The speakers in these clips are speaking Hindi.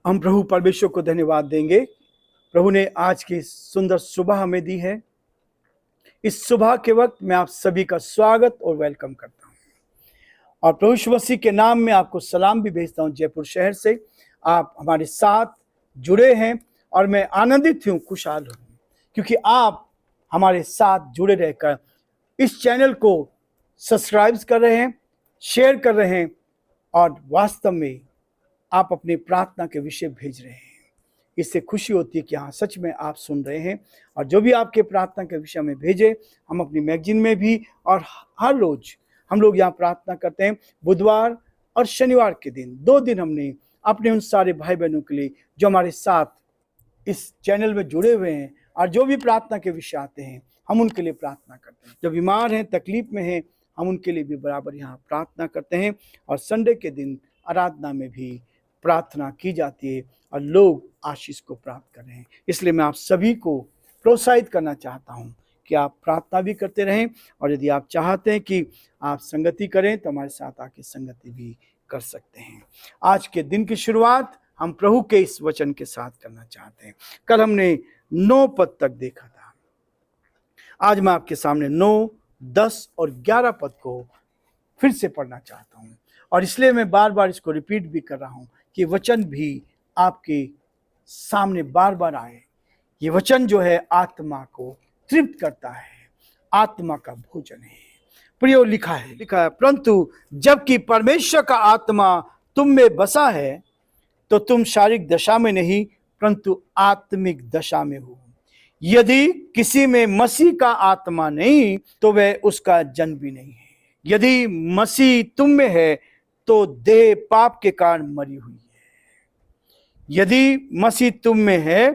हम प्रभु परमेश्वर को धन्यवाद देंगे। प्रभु ने आज की सुंदर सुबह हमें दी है। इस सुबह के वक्त मैं आप सभी का स्वागत और वेलकम करता हूं और प्रभु यीशु मसीह के नाम में आपको सलाम भी भेजता हूं। जयपुर शहर से आप हमारे साथ जुड़े हैं और मैं आनंदित हूं, खुशहाल हूं, क्योंकि आप हमारे साथ जुड़े रहकर इस चैनल को सब्सक्राइब कर रहे हैं, शेयर कर रहे हैं और वास्तव में आप अपनी प्रार्थना के विषय भेज रहे हैं। इससे खुशी होती है कि हाँ, सच में आप सुन रहे हैं और जो भी आपके प्रार्थना के विषय में भेजे, हम अपनी मैगजीन में भी और हर रोज हम लोग यहाँ प्रार्थना करते हैं। बुधवार और शनिवार के दिन 2 दिन हमने अपने उन सारे भाई बहनों के लिए जो हमारे साथ इस चैनल में जुड़े हुए हैं और जो भी प्रार्थना के विषय आते हैं, हम उनके लिए प्रार्थना करते हैं। जो बीमार हैं, तकलीफ में हैं, हम उनके लिए भी बराबर यहाँ प्रार्थना करते हैं। और संडे के दिन आराधना में भी प्रार्थना की जाती है और लोग आशीष को प्राप्त कर रहे हैं। इसलिए मैं आप सभी को प्रोत्साहित करना चाहता हूं कि आप प्रार्थना भी करते रहें और यदि आप चाहते हैं कि आप संगति करें तो हमारे साथ आके संगति भी कर सकते हैं। आज के दिन की शुरुआत हम प्रभु के इस वचन के साथ करना चाहते हैं। कल हमने 9 पद तक देखा था। आज मैं आपके सामने 9, 10 और 11 पद को फिर से पढ़ना चाहता हूं और इसलिए मैं बार बार इसको रिपीट भी कर रहा हूं कि वचन भी आपके सामने बार बार आए। ये वचन जो है आत्मा को तृप्त करता है, आत्मा का भोजन है। प्रियो, लिखा है परंतु जबकि परमेश्वर का आत्मा तुम में बसा है तो तुम शारीरिक दशा में नहीं परंतु आत्मिक दशा में हो। यदि किसी में मसीह का आत्मा नहीं तो वह उसका जन भी नहीं है। यदि मसीह तुम में है तो देह पाप के कारण मरी हुई है। यदि मसीह तुम में है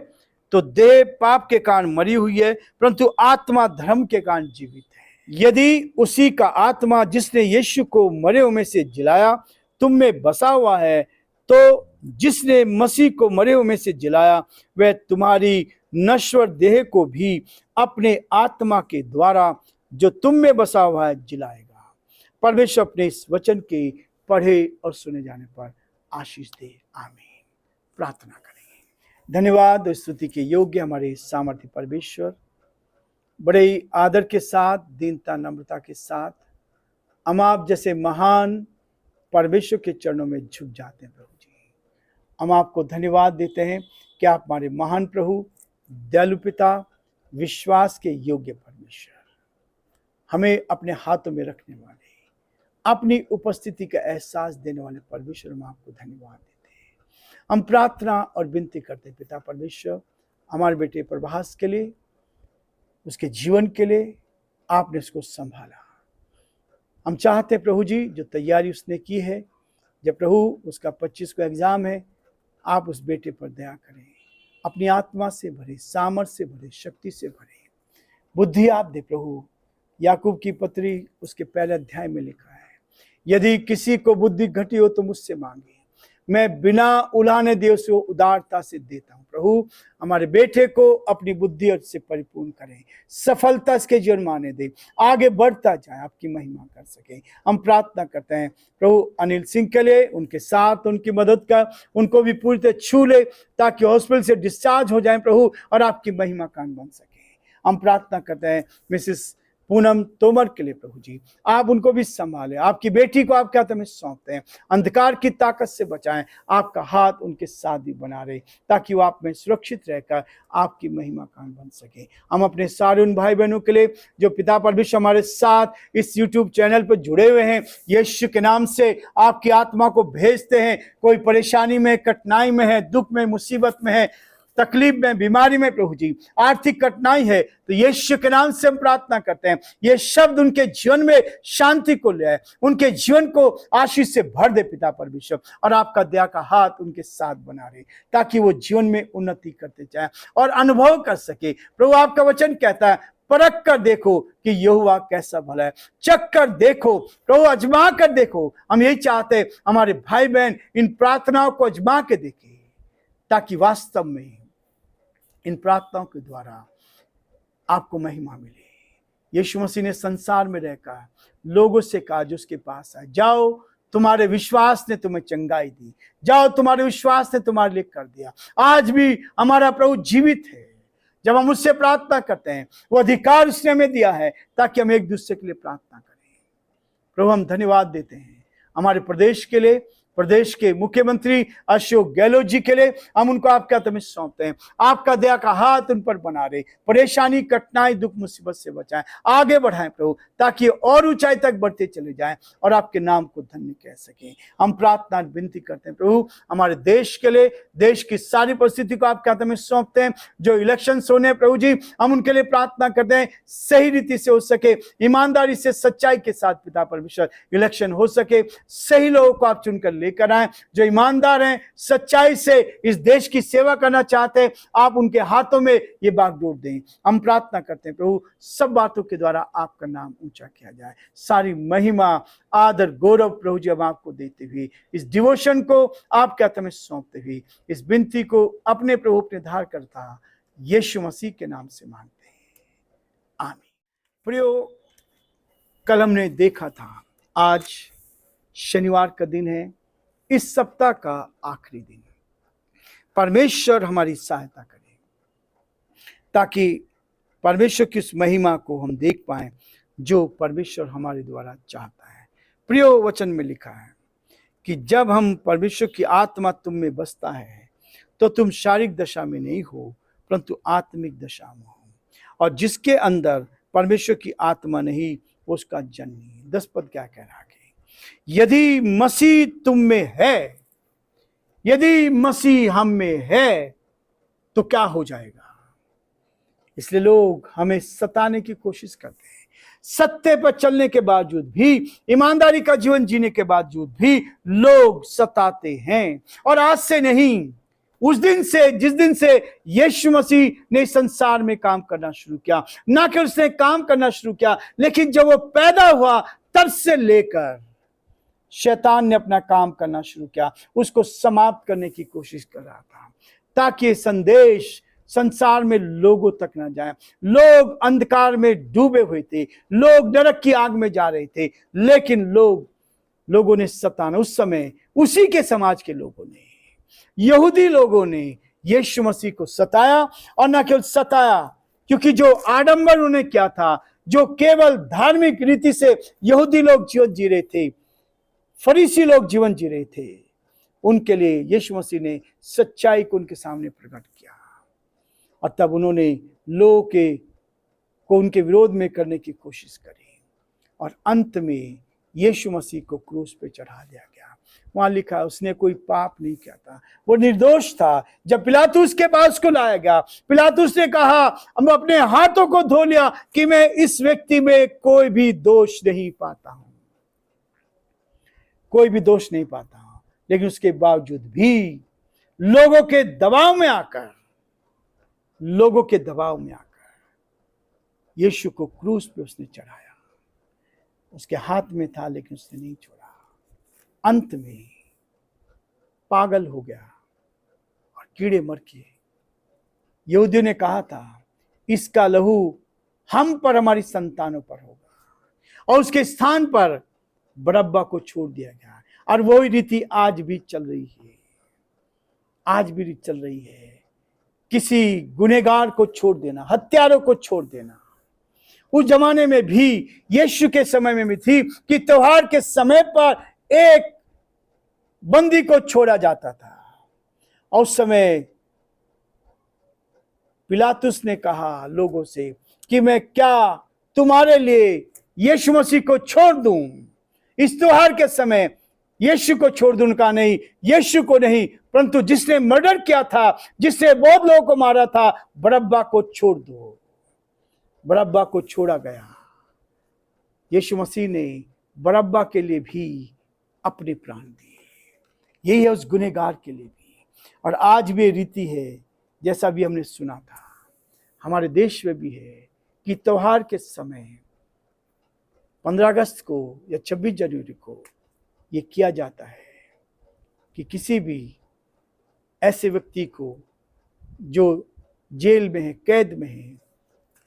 तो देह पाप के कारण मरी हुई है परंतु आत्मा धर्म के कारण जीवित है। यदि उसी का आत्मा जिसने यीशु को मरे हुए में से जिलाया तुम में बसा हुआ है तो जिसने मसीह को मरे हुए में से जिलाया वह तुम्हारी नश्वर देह को भी अपने आत्मा के द्वारा जो तुम में बसा हुआ है जिलाएगा। परमेश्वर अपने इस वचन के पढ़े और सुने जाने पर आशीष दे। आमीन। प्रार्थना करेंगे। धन्यवाद और स्तुति के योग्य हमारे सामर्थ्य परमेश्वर, बड़े आदर के साथ, दीनता नम्रता के साथ हम आप जैसे महान परमेश्वर के चरणों में झुक जाते हैं। प्रभु जी, हम आपको धन्यवाद देते हैं कि आप हमारे महान प्रभु, दयालु पिता, विश्वास के योग्य परमेश्वर, हमें अपने हाथों में रखने वाले, अपनी उपस्थिति का एहसास देने वाले परमेश्वर, हम आपको धन्यवाद देते हैं। हम प्रार्थना और विनती करते हैं पिता परमेश्वर, हमारे बेटे प्रभास के लिए, उसके जीवन के लिए आपने उसको संभाला। हम चाहते हैं प्रभु जी, जो तैयारी उसने की है, जब प्रभु उसका 25 को एग्जाम है, आप उस बेटे पर दया करें, अपनी आत्मा से भरे, सामर्थ्य से भरे, शक्ति से भरे, बुद्धि आप दे प्रभु। याकूब की पत्री उसके पहले अध्याय में लिखा है, यदि किसी को बुद्धि घटी हो तो मुझसे मांगे, मैं बिना उलाहने दिए उसे उदारता से देता हूं। प्रभु, हमारे बेटे को अपनी बुद्धि से परिपूर्ण करें, सफलता इसके जीवन में आने दे, आगे बढ़ता जाए, आपकी महिमा कर सके। हम प्रार्थना करते हैं प्रभु अनिल सिंह के लिए, उनके साथ उनकी मदद कर, उनको भी पूरी तरह छू ले ताकि हॉस्पिटल से डिस्चार्ज हो जाए प्रभु और आपकी महिमा कान बन सके। हम प्रार्थना करते हैं मिसेस पूनम तोमर के लिए, प्रभु जी आप उनको भी संभालें, आपकी बेटी को आपके हाथ में सौंपते हैं, अंधकार की ताकत से बचाएं, आपका हाथ उनके साथ भी बना रहे ताकि वो आप में सुरक्षित रहकर आपकी महिमा कान बन सके। हम अपने सारे उन भाई बहनों के लिए जो पिता परमेश्वर हमारे साथ इस यूट्यूब चैनल पर जुड़े हुए हैं, यीशु के नाम से आपकी आत्मा को भेजते हैं। कोई परेशानी में, कठिनाई में है, दुख में, मुसीबत में है, तकलीफ में, बीमारी में, प्रभु जी आर्थिक कठिनाई है, तो यीशु के नाम से हम प्रार्थना करते हैं ये शब्द उनके जीवन में शांति को ले आए, उनके जीवन को आशीष से भर दे पिता परमेश्वर, और आपका दया का हाथ उनके साथ बना रहे ताकि वो जीवन में उन्नति करते जाए और अनुभव कर सके। प्रभु, आपका वचन कहता है परख कर देखो कि यहोवा कैसा भला है, चख कर देखो प्रभु, अजमा कर देखो। हम यही चाहते हैं हमारे भाई बहन इन प्रार्थनाओं को अजमा के देखें ताकि वास्तव में इन प्रार्थनाओं के द्वारा आपको महिमा मिले। यीशु मसीह ने संसार में रहकर लोगों से कहा जो उसके पास आए, जाओ तुम्हारे विश्वास ने तुम्हें चंगाई दी, जाओ तुम्हारे विश्वास ने तुम्हारे लिए कर दिया। आज भी हमारा प्रभु जीवित है। जब हम उससे प्रार्थना करते हैं, वो अधिकार उसने हमें दिया है ताकि हम एक दूसरे के लिए प्रार्थना करें। प्रभु हम धन्यवाद देते हैं हमारे प्रदेश के लिए, प्रदेश के मुख्यमंत्री अशोक गहलोत जी के लिए हम उनको आपके हाथ में सौंपते हैं। आपका दया का हाथ उन पर बना रहे, परेशानी, कठिनाई, दुख, मुसीबत से बचाएं, आगे बढ़ाएं प्रभु, ताकि और ऊंचाई तक बढ़ते चले जाएं और आपके नाम को धन्य कह सकें। हम प्रार्थना विनती करते हैं प्रभु हमारे देश के लिए, देश की सारी परिस्थिति को आपके हाथ में सौंपते हैं। जो इलेक्शन होने प्रभु जी, हम उनके लिए प्रार्थना करते हैं सही रीति से हो सके, ईमानदारी से, सच्चाई के साथ पिता परमेश्वर इलेक्शन हो सके। सही लोगों को आप चुनकर लेकर आए, जो ईमानदार हैं, सच्चाई से इस देश की सेवा करना चाहते हैं, आप उनके हाथों में ये बागडोर दें। हम प्रार्थना करते हैं प्रभु सब बातों के द्वारा आपका नाम ऊंचा किया जाए। सारी महिमा, आदर, गौरव प्रभु जी हम आपको देते हुए, इस डिवोशन को आपके हाथ में सौंपते हुए, इस विनती को अपने प्रभु अपने धार करता यीशु मसीह के नाम से मांगते हैं, आमीन। प्रियो, कल हमने देखा था आज शनिवार का दिन है, इस सप्ताह का आखिरी दिन। परमेश्वर हमारी सहायता करे ताकि परमेश्वर की उस महिमा को हम देख पाएं जो परमेश्वर हमारे द्वारा चाहता है। प्रियो, वचन में लिखा है कि जब हम परमेश्वर की आत्मा तुम में बसता है तो तुम शारीरिक दशा में नहीं हो परंतु आत्मिक दशा में हो, और जिसके अंदर परमेश्वर की आत्मा नहीं वो उसका जन नहीं। 10 पद क्या कह रहा है? यदि मसीह तुम में है, यदि मसीह हम में है तो क्या हो जाएगा? इसलिए लोग हमें सताने की कोशिश करते हैं। सत्य पर चलने के बावजूद भी, ईमानदारी का जीवन जीने के बावजूद भी लोग सताते हैं। और आज से नहीं, उस दिन से, जिस दिन से यीशु मसीह ने संसार में काम करना शुरू किया, ना कि उसने काम करना शुरू किया, लेकिन जब वो पैदा हुआ तब से लेकर शैतान ने अपना काम करना शुरू किया, उसको समाप्त करने की कोशिश कर रहा था ताकि संदेश संसार में लोगों तक ना जाए। लोग अंधकार में डूबे हुए थे, लोग नरक की आग में जा रहे थे, लेकिन लोगों ने सताना, उस समय उसी के समाज के लोगों ने, यहूदी लोगों ने यीशु मसीह को सताया। और न केवल सताया, क्योंकि जो आडंबर उन्होंने किया था, जो केवल धार्मिक रीति से यहूदी लोग जीवन जी रहे थे, फरीसी लोग जीवन जी रहे थे, उनके लिए यीशु मसीह ने सच्चाई को उनके सामने प्रकट किया। और तब उन्होंने लोगों को उनके विरोध में करने की कोशिश करी और अंत में यीशु मसीह को क्रूस पे चढ़ा दिया गया। वहां लिखा उसने कोई पाप नहीं किया था, वो निर्दोष था। जब पिलातुस के पास को लाया गया, पिलातुस ने कहा, हम अपने हाथों को धो लिया कि मैं इस व्यक्ति में कोई भी दोष नहीं पाता हूं, कोई भी दोष नहीं पाता हूं। लेकिन उसके बावजूद भी लोगों के दबाव में आकर यीशु को क्रूस पे उसने चढ़ाया। उसके हाथ में था लेकिन उसने नहीं छोड़ा। अंत में पागल हो गया और कीड़े मर गए। यहूदियों ने कहा था इसका लहू हम पर, हमारी संतानों पर होगा, और उसके स्थान पर बरअब्बा को छोड़ दिया गया। और वही रीति आज भी चल रही है, आज भी चल रही है। किसी गुनहगार को छोड़ देना, हत्यारों को छोड़ देना। उस जमाने में भी, यीशु के समय में भी थी कि त्योहार के समय पर एक बंदी को छोड़ा जाता था। और उस समय पिलातुस ने कहा लोगों से कि मैं क्या तुम्हारे लिए यीशु मसीह को छोड़ दूं? इस त्योहार के समय यीशु को छोड़ दूं? उनका नहीं, यीशु को नहीं, परंतु जिसने मर्डर किया था, जिसने बहुत लोगों को मारा था, बरअब्बा को छोड़ दो। बरअब्बा को छोड़ा गया। यीशु मसीह ने बरअब्बा के लिए भी अपने प्राण दिए। यही है उस गुनहगार के लिए भी। और आज भी रीति है, जैसा भी हमने सुना था, हमारे देश में भी है कि त्योहार के समय 15 अगस्त को या 26 जनवरी को ये किया जाता है कि किसी भी ऐसे व्यक्ति को जो जेल में है, कैद में है,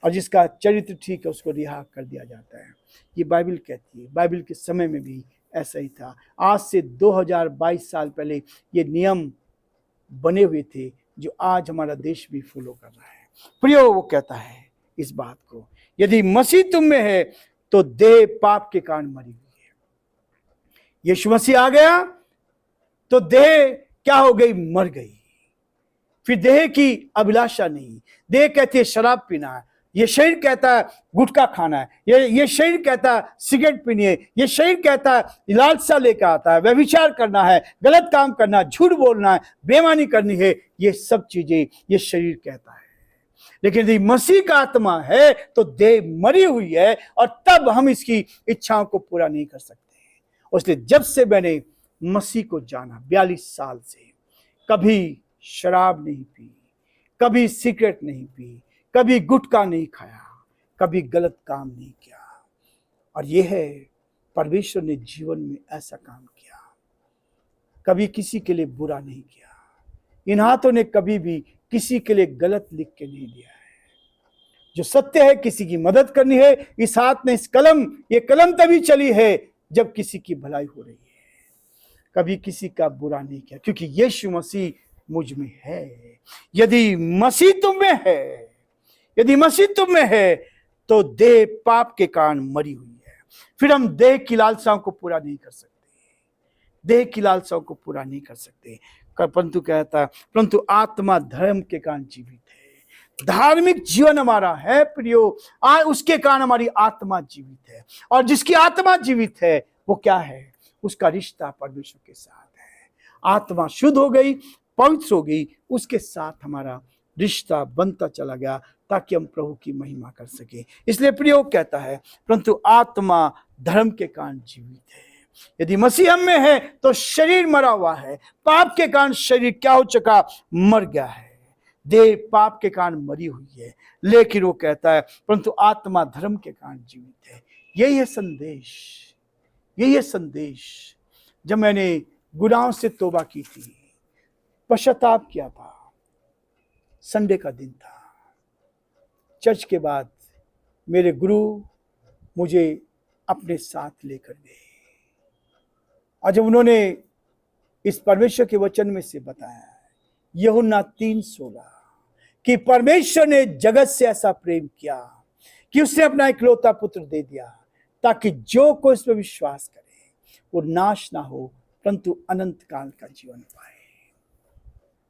और जिसका चरित्र ठीक है, उसको रिहा कर दिया जाता है। ये बाइबल कहती है। बाइबल के समय में भी ऐसा ही था। आज से 2022 साल पहले ये नियम बने हुए थे जो आज हमारा देश भी फॉलो कर रहा है। प्रियो, वो कहता है इस बात को, यदि मसीह तुम में है तो देह पाप के कारण मरी हुई है। यीशु मसीह आ गया तो देह क्या हो गई? मर गई। फिर देह की अभिलाषा नहीं, देह कहती है शराब पीना है, ये शरीर कहता है गुटखा खाना है, ये शरीर कहता है सिगरेट पीनी है, ये शरीर कहता है लालसा लेकर आता है, व्यभिचार करना है, गलत काम करना है, झूठ बोलना है, बेईमानी करनी है, ये सब चीजें ये शरीर कहता है। लेकिन यदि मसीह का आत्मा है तो देह मरी हुई है और तब हम इसकी इच्छाओं को पूरा नहीं कर सकते। इसलिए जब से मैंने मसीह को जाना 42 साल से, कभी शराब नहीं पी, कभी सिगरेट नहीं पी, कभी गुटखा नहीं खाया, कभी गलत काम नहीं किया। और यह है परमेश्वर ने जीवन में ऐसा काम किया, कभी किसी के लिए बुरा नहीं किया। इन हाथों ने कभी भी किसी के लिए गलत लिख के नहीं दिया है। जो सत्य है, किसी की मदद करनी है, इस हाथ ने ये कलम तभी चली है जब किसी की भलाई हो रही है। कभी किसी का बुरा नहीं किया, क्योंकि यीशु मसीह मुझ में है। यदि मसीह तुम में है, यदि मसीह तुम में है तो देह पाप के कारण मरी हुई है। फिर हम देह की लालसाओं को पूरा नहीं कर सकते, देह की लालसाओं को पूरा नहीं कर सकते। परंतु कहता है, परंतु आत्मा धर्म के कारण जीवित है। धार्मिक जीवन हमारा है प्रियो, उसके कारण हमारी आत्मा जीवित है। और जिसकी आत्मा जीवित है वो क्या है? उसका रिश्ता परमेश्वर के साथ है। आत्मा शुद्ध हो गई, पवित्र हो गई, उसके साथ हमारा रिश्ता बनता चला गया ताकि हम प्रभु की महिमा कर सके। इसलिए प्रियो कहता है, परंतु आत्मा धर्म के कारण जीवित है। यदि मसीह हम में है तो शरीर मरा हुआ है, पाप के कारण शरीर क्या हो चुका? मर गया है। देह पाप के कारण मरी हुई है, लेकिन वो कहता है परंतु आत्मा धर्म के कारण जीवित है। यही है संदेश, यही है संदेश। जब मैंने गुनाहों से तौबा की थी, पश्चाताप किया था, संडे का दिन था, चर्च के बाद मेरे गुरु मुझे अपने साथ लेकर गए और जब उन्होंने इस परमेश्वर के वचन में से बताया, यूहन्ना 3:16, कि परमेश्वर ने जगत से ऐसा प्रेम किया कि उसने अपना इकलौता पुत्र दे दिया ताकि जो कोई इस पर विश्वास करे वो नाश ना हो परंतु अनंत काल का जीवन पाए।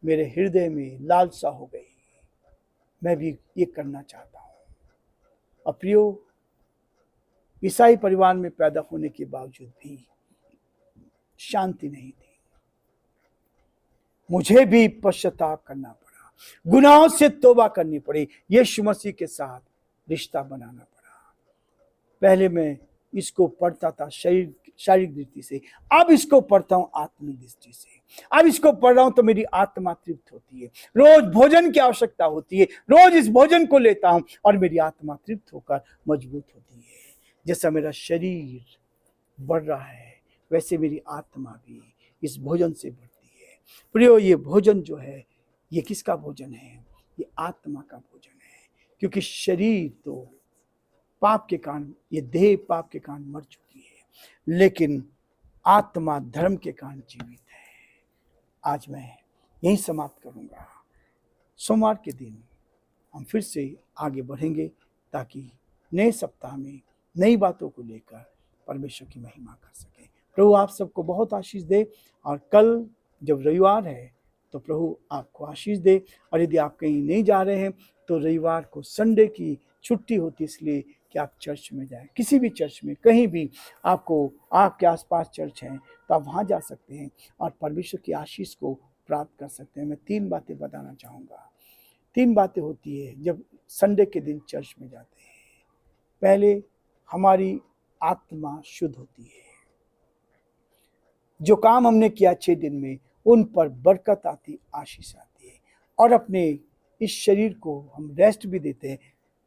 मेरे हृदय में लालसा हो गई, मैं भी ये करना चाहता हूँ। और प्रियो, ईसाई परिवार में पैदा होने के बावजूद भी शांति नहीं थी। मुझे भी पश्चाताप करना पड़ा, गुनाहों से तौबा करनी पड़ी, यीशु मसीह के साथ रिश्ता बनाना पड़ा। पहले मैं इसको पढ़ता था शारीरिक दृष्टि से, अब इसको पढ़ता हूँ आत्मिक दृष्टि से। अब इसको पढ़ रहा हूं तो मेरी आत्मा तृप्त होती है। रोज भोजन की आवश्यकता होती है, रोज इस भोजन को लेता हूं और मेरी आत्मा तृप्त होकर मजबूत होती है। जैसा मेरा शरीर बढ़ रहा है वैसे मेरी आत्मा भी इस भोजन से बढ़ती है। प्रियो, ये भोजन जो है ये किसका भोजन है? ये आत्मा का भोजन है। क्योंकि शरीर तो पाप के कारण, ये देह पाप के कारण मर चुकी है, लेकिन आत्मा धर्म के कारण जीवित है। आज मैं यहीं समाप्त करूंगा। सोमवार के दिन हम फिर से आगे बढ़ेंगे ताकि नए सप्ताह में नई बातों को लेकर परमेश्वर की महिमा कर सके। प्रभु आप सबको बहुत आशीष दे। और कल जब रविवार है तो प्रभु आपको आशीष दे। और यदि आप कहीं नहीं जा रहे हैं तो रविवार को संडे की छुट्टी होती है, इसलिए कि आप चर्च में जाएं, किसी भी चर्च में, कहीं भी आपको आपके आसपास चर्च हैं तो आप वहाँ जा सकते हैं और परमेश्वर की आशीष को प्राप्त कर सकते हैं। मैं 3 बातें बताना चाहूँगा। 3 बातें होती है जब संडे के दिन चर्च में जाते हैं। पहले, हमारी आत्मा शुद्ध होती है। जो काम हमने किया 6 दिन में उन पर बरकत आती, आशीष आती है। और अपने इस शरीर को हम रेस्ट भी देते हैं,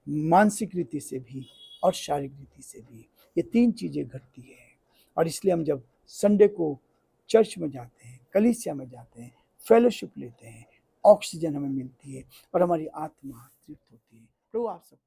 मानसिक रीति से भी और शारीरिक रीति से भी। ये 3 चीज़ें घटती है। और इसलिए हम जब संडे को चर्च में जाते हैं, कलीसिया में जाते हैं, फेलोशिप लेते हैं, ऑक्सीजन हमें मिलती है और हमारी आत्मा तृप्त होती है। प्रभु आप सब